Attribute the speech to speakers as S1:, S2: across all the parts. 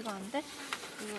S1: 이거 안 돼? 이거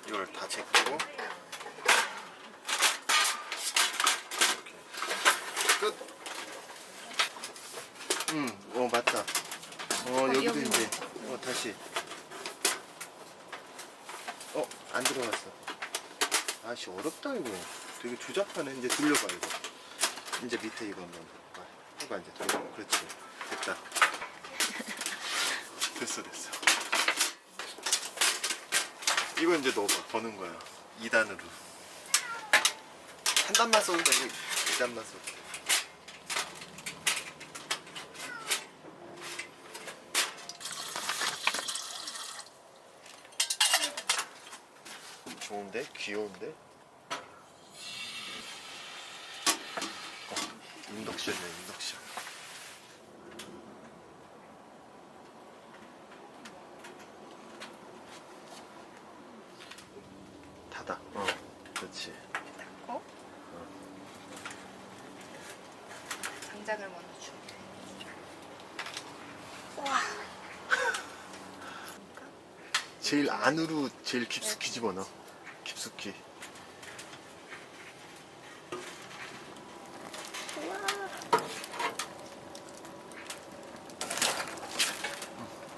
S2: 이걸 다 제끼고 이렇게 끝. 맞다. 여기도 이제 다시. 안 들어갔어. 아씨, 어렵다 이거. 되게 조잡하네. 이제 돌려봐 이거. 이제 밑에 이거 한번 해봐. 이제 돌려. 그렇지. 됐다. 됐어. 이거 이제 넣어봐. 버는 거야. 2단으로. 한 단만 써도 되고 2단만 써도. 좋은데? 귀여운데? 인덕션이야, 인덕션. 닫아. 그렇지.
S1: 닫고 장작을 먼저 줘. 우와.
S2: 제일 안으로 제일 깊숙이 집어넣어. 깊숙이.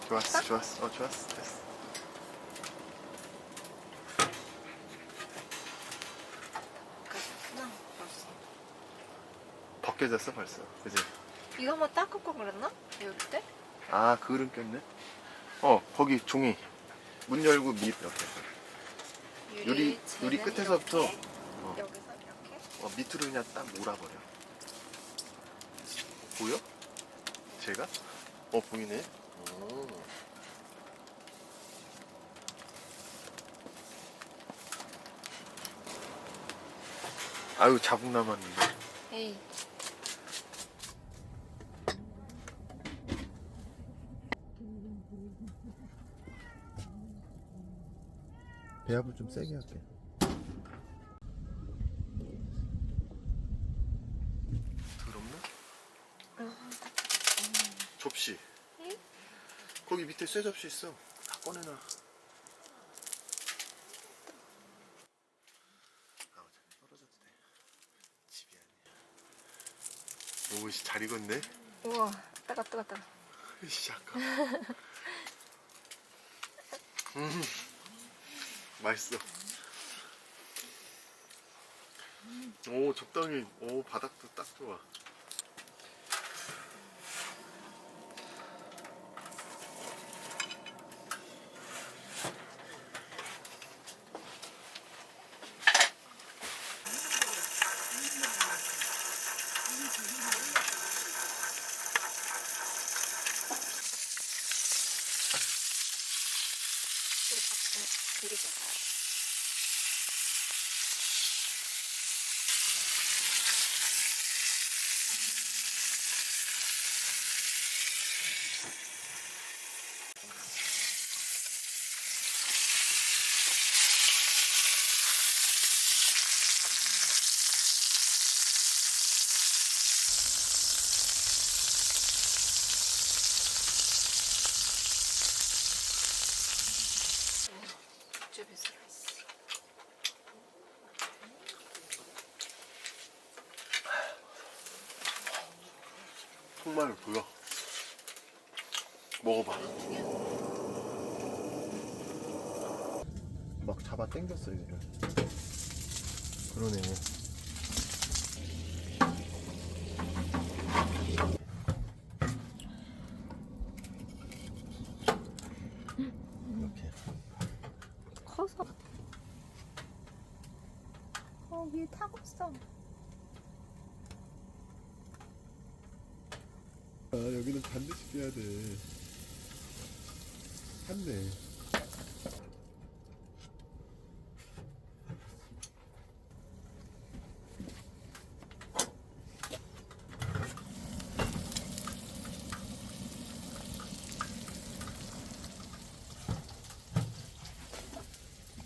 S2: 좋았어. 좋았어. 됐어. 벗겨졌어 벌써. 그지?
S1: 이거 한번 닦을 걸 그랬나? 여기 때?
S2: 아, 그을은 꼈네. 거기 종이. 문 열고 이렇게. 유리 끝에서부터
S1: 여기서 이렇게?
S2: 밑으로 그냥 딱 몰아버려. 보여? 제가? 보이네. 아유, 자국 남았는데.
S1: 에이.
S2: 배합을 좀 세게 할게. 더럽나? 접시.
S1: 응?
S2: 거기 밑에 쇠 접시 있어. 다 꺼내놔. 떨어져도 돼. 집이 아니야. 오씨, 잘 익었네.
S1: 우와, 따가.
S2: 씨, 아까. 맛있어. 적당히. 바닥도 딱 좋아.
S1: 되게 좋아요.
S2: 정말 보여. 먹어봐. 막 잡아 당겼어 얘를. 그러네. 이렇게.
S1: 커서. 위에 타고 있어.
S2: 아, 여기는 반드시 빼야 돼. 한네.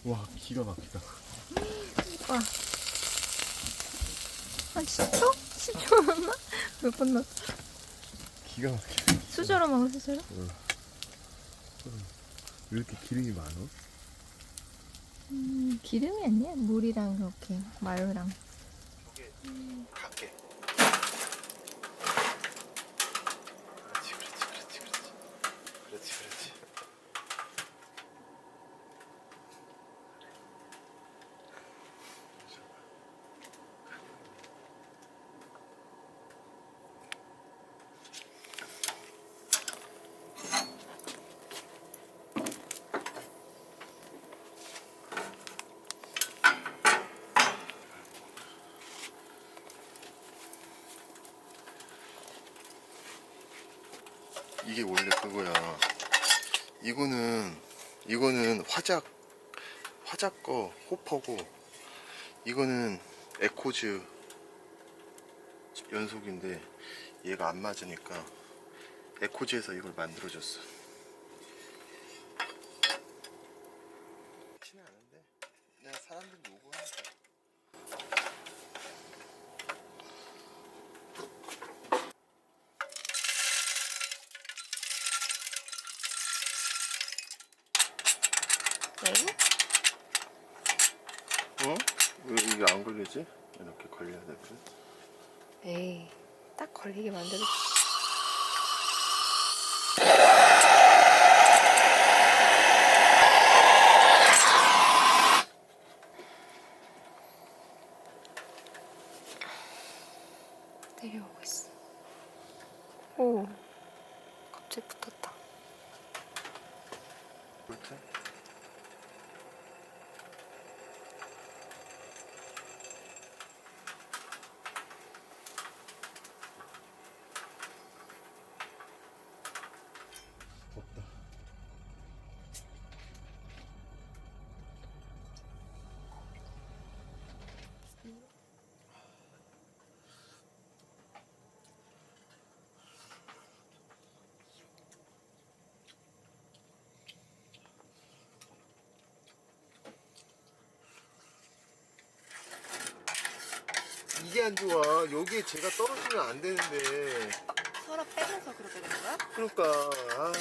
S2: 와, 기가 막히다.
S1: 와. 한 10초? 10초 넣었나? 몇 번 넣었어?
S2: 기가 막히다.
S1: 수저로 먹어, 수저로?
S2: 왜 이렇게 기름이 많아?
S1: 기름이 아니야? 물이랑 그렇게 마요랑.
S2: 저게 갈게. 그렇지. 이게 원래 그거야. 이거는 화작 거 호퍼고, 이거는 에코즈 연속인데 얘가 안 맞으니까 에코즈에서 이걸 만들어줬어. 그렇지는 않은데 그냥 사람들 요구하니까. 어? 왜 이게 안 걸리지? 이렇게 걸려야 되거든.
S1: 에이, 딱 걸리게 만들어. 내려오고 있어. 오, 갑자기 붙었다.
S2: 볼트? 덥다. 이게 안 좋아. 여기에 제가 떨어지면 안 되는데.
S1: 서로 빼면서 그렇게 되는 거야?
S2: 그러니까. 아.